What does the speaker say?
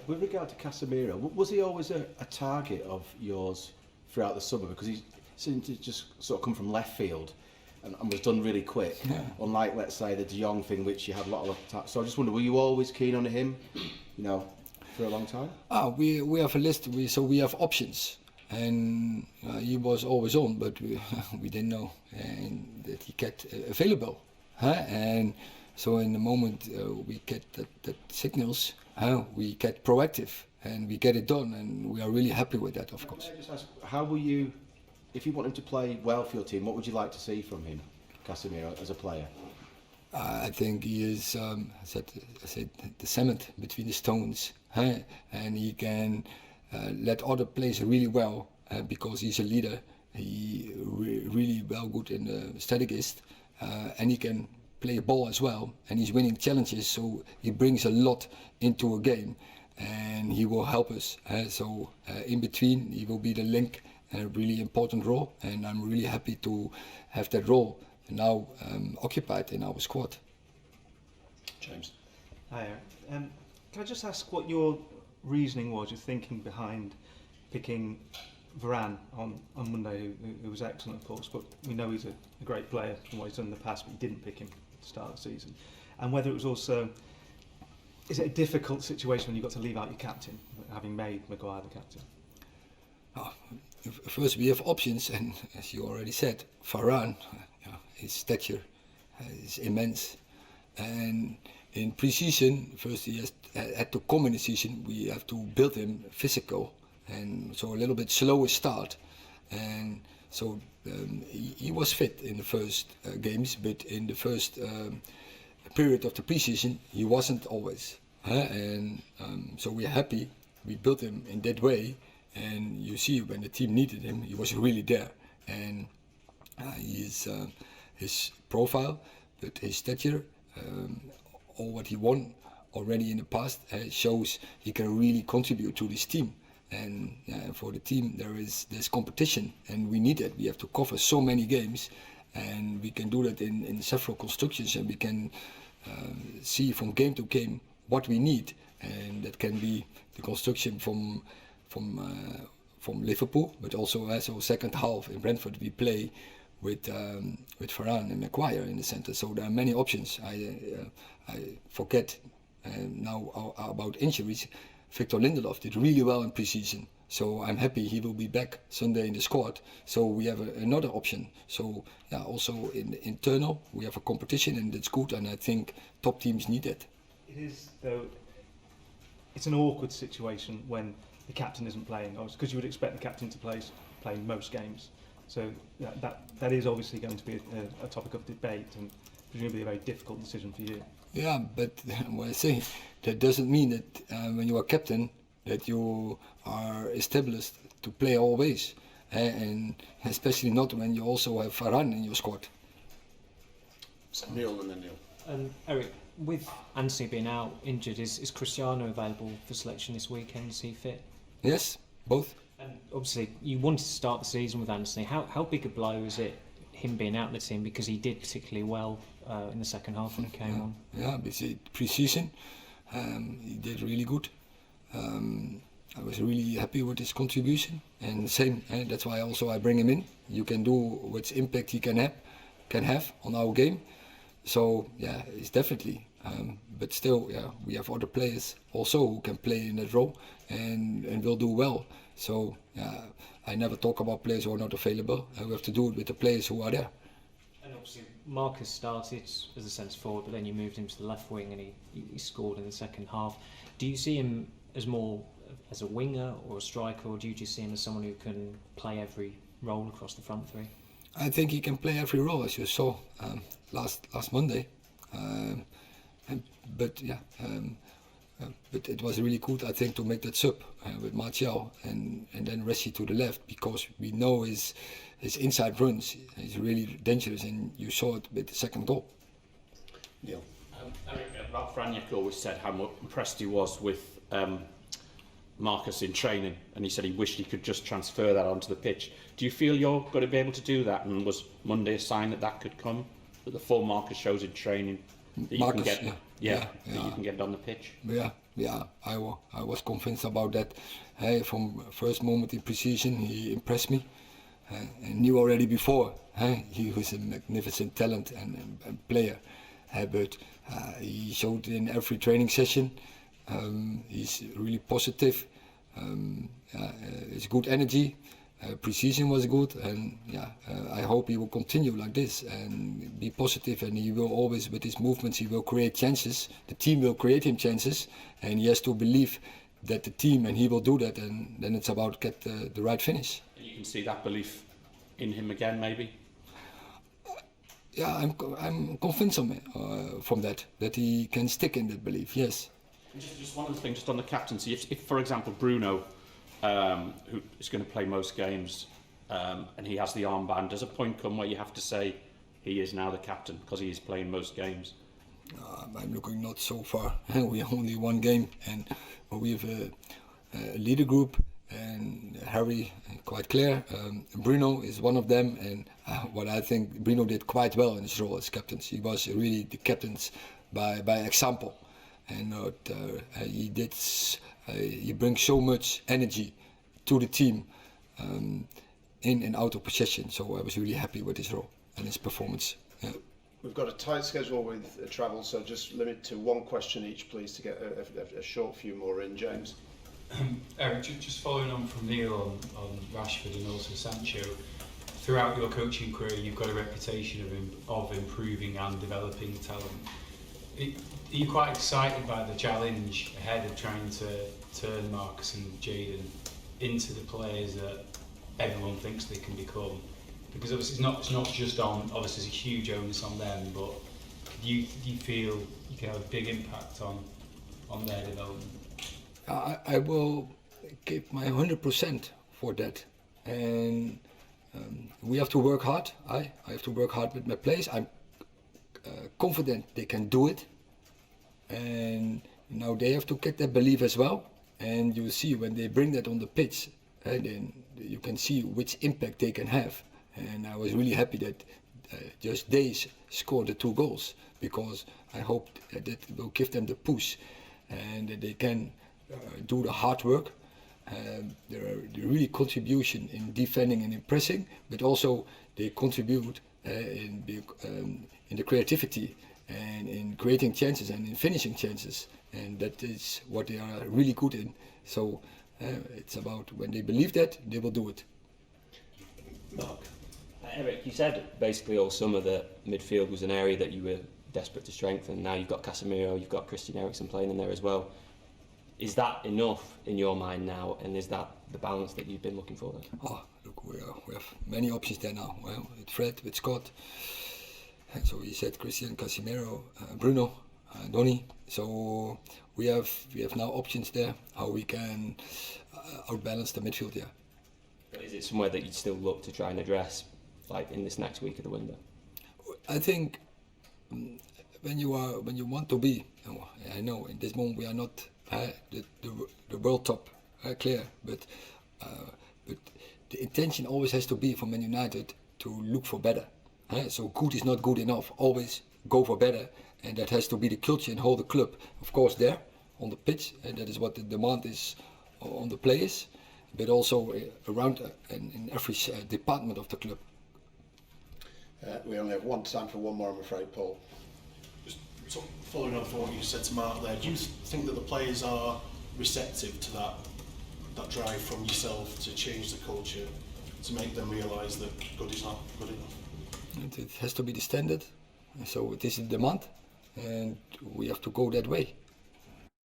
Eric, with regard to Casemiro, was he always a target of yours throughout the summer? Because he seemed to just sort of come from left field and was done really quick, unlike, let's say, the De Jong thing, which you had a lot of attacks. So I just wonder, were you always keen on him, for a long time? We have a list, so we have options. And he was always on, but we didn't know that he kept available. And so in the moment we get that signals, we get proactive and we get it done, and we are really happy with that, of course. Can I just ask, how will you, if you want him to play well for your team, what would you like to see from him, Casemiro, as a player? I think he is, I said the cement between the stones, and he can let other players really well because he's a leader. He really well good in the strategist, and he can play a ball as well, and he's winning challenges, so he brings a lot into a game, and he will help us. So in between, he will be the link, a really important role, and I'm really happy to have that role now occupied in our squad. James. Hi, Erik. Can I just ask what your reasoning was, your thinking behind picking Varane on Monday, who was excellent, of course, but we know he's a great player from what he's done in the past, but you didn't pick him at the start of the season. And whether it was also, is it a difficult situation when you've got to leave out your captain, having made Maguire the captain? First, we have options, and as you already said, Varane, his stature is immense. And in pre-season, first he had to come in the season, we have to build him physical, and so a little bit slower start. And so he was fit in the first games, but in the first period of the pre-season, he wasn't always. And so we're happy, we built him in that way, and you see when the team needed him, he was really there. And his profile, but his stature, all what he won already in the past shows he can really contribute to this team. And for the team there's competition, and we need it. We have to cover so many games, and we can do that in several constructions, and we can see from game to game what we need, and that can be the construction from Liverpool, but also second half in Brentford we play with Varane and Maguire in the center. So there are many options. I forget now about injuries. Victor Lindelof did really well in pre-season, so I'm happy he will be back Sunday in the squad. So we have another option. So also in the internal we have a competition, and that's good, and I think top teams need it. It is, though, it's an awkward situation when the captain isn't playing, because you would expect the captain to play most games. So that is obviously going to be a topic of debate, and presumably a very difficult decision for you. Yeah, but what I say, that doesn't mean that when you are captain that you are established to play always, and especially not when you also have Varane in your squad. Neil and then Neil. Erik, with Anthony being out injured, is Cristiano available for selection this weekend? Is he fit? Yes, both. And obviously, you wanted to start the season with Anthony. How big a blow is it, him being out of the team, because he did particularly well in the second half when he came on? Yeah, pre-season, he did really good. I was really happy with his contribution, and same. That's why also I bring him in. You can do what impact he can have on our game. So yeah, it's definitely. But still, we have other players also who can play in that role and will do well. So I never talk about players who are not available. We have to do it with the players who are there. And obviously, Marcus started as a centre forward, but then you moved him to the left wing, and he scored in the second half. Do you see him as more as a winger or a striker, or do you just see him as someone who can play every role across the front three? I think he can play every role, as you saw last Monday. But it was really good, I think, to make that sub with Martial and then Ressi to the left, because we know his inside runs is really dangerous, and you saw it with the second goal. Neil. Ralph Rangnick always said how impressed he was with Marcus in training, and he said he wished he could just transfer that onto the pitch. Do you feel you're going to be able to do that, and was Monday a sign that could come, that the form Marcus shows in training, that you Marcus, can get, that you can get it on the pitch? Yeah, yeah, I was convinced about that. Hey, from first moment in pre-season, he impressed me. I knew already before he was a magnificent talent and player. But he showed in every training session. He's really positive. It's good energy. Pre-season was good, and I hope he will continue like this and be positive. And he will always, with his movements, he will create chances. The team will create him chances, and he has to believe that the team and he will do that. And then it's about get the right finish. You can see that belief in him again, maybe. Yeah, I'm convinced from that he can stick in that belief. Yes. Just one other thing, just on the captaincy. If for example, Bruno, who is going to play most games, and he has the armband, does a point come where you have to say he is now the captain because he is playing most games? I'm looking not so far. We have only one game, and we have a leader group, and Harry, quite clear. Bruno is one of them, and what I think Bruno did quite well in his role as captain. He was really the captain by example, and he did. He brings so much energy to the team in and out of possession. So I was really happy with his role and his performance. Yeah. We've got a tight schedule with travel, so just limit to one question each, please, to get a short few more in. James. Erik, just following on from Neil on Rashford and also Sancho, throughout your coaching career you've got a reputation of improving and developing talent. Are you quite excited by the challenge ahead of trying to turn Marcus and Jadon into the players that everyone thinks they can become? Because obviously it's not just on, obviously there's a huge onus on them, but do you feel you can have a big impact on their development? I will give my 100% for that, and we have to work hard. I have to work hard with my players. I'm confident they can do it, and now they have to get that belief as well. And you see when they bring that on the pitch, then you can see which impact they can have. And I was really happy that just they scored the 2 goals, because I hope that will give them the push and that they can do the hard work. They're really contribution in defending and in pressing, but also they contribute in the creativity and in creating chances and in finishing chances, and that is what they are really good in. So it's about when they believe that, they will do it. Mark. Erik, you said basically all summer that midfield was an area that you were desperate to strengthen. Now you've got Casemiro, you've got Christian Eriksen playing in there as well. Is that enough in your mind now, and is that the balance that you've been looking for there? Oh, look, we have many options there now. Well, with Fred, with Scott, and so he said Christian, Casemiro, Bruno, Donny. So we have now options there how we can outbalance the midfield. Yeah. But is it somewhere that you'd still look to try and address, like in this next week of the window? I think when you want to be, I know in this moment we are not the world top, clear, but the intention always has to be for Man United to look for better. So good is not good enough. Always go for better, and that has to be the culture and hold the club, of course, there on the pitch, and that is what the demand is on the players, but also around in every department of the club. We only have time for one more, I'm afraid, Paul. Just following on from what you said to Mark there, do you think that the players are receptive to that drive from yourself to change the culture, to make them realise that good is not good enough? It has to be the standard, so it is the demand, and we have to go that way.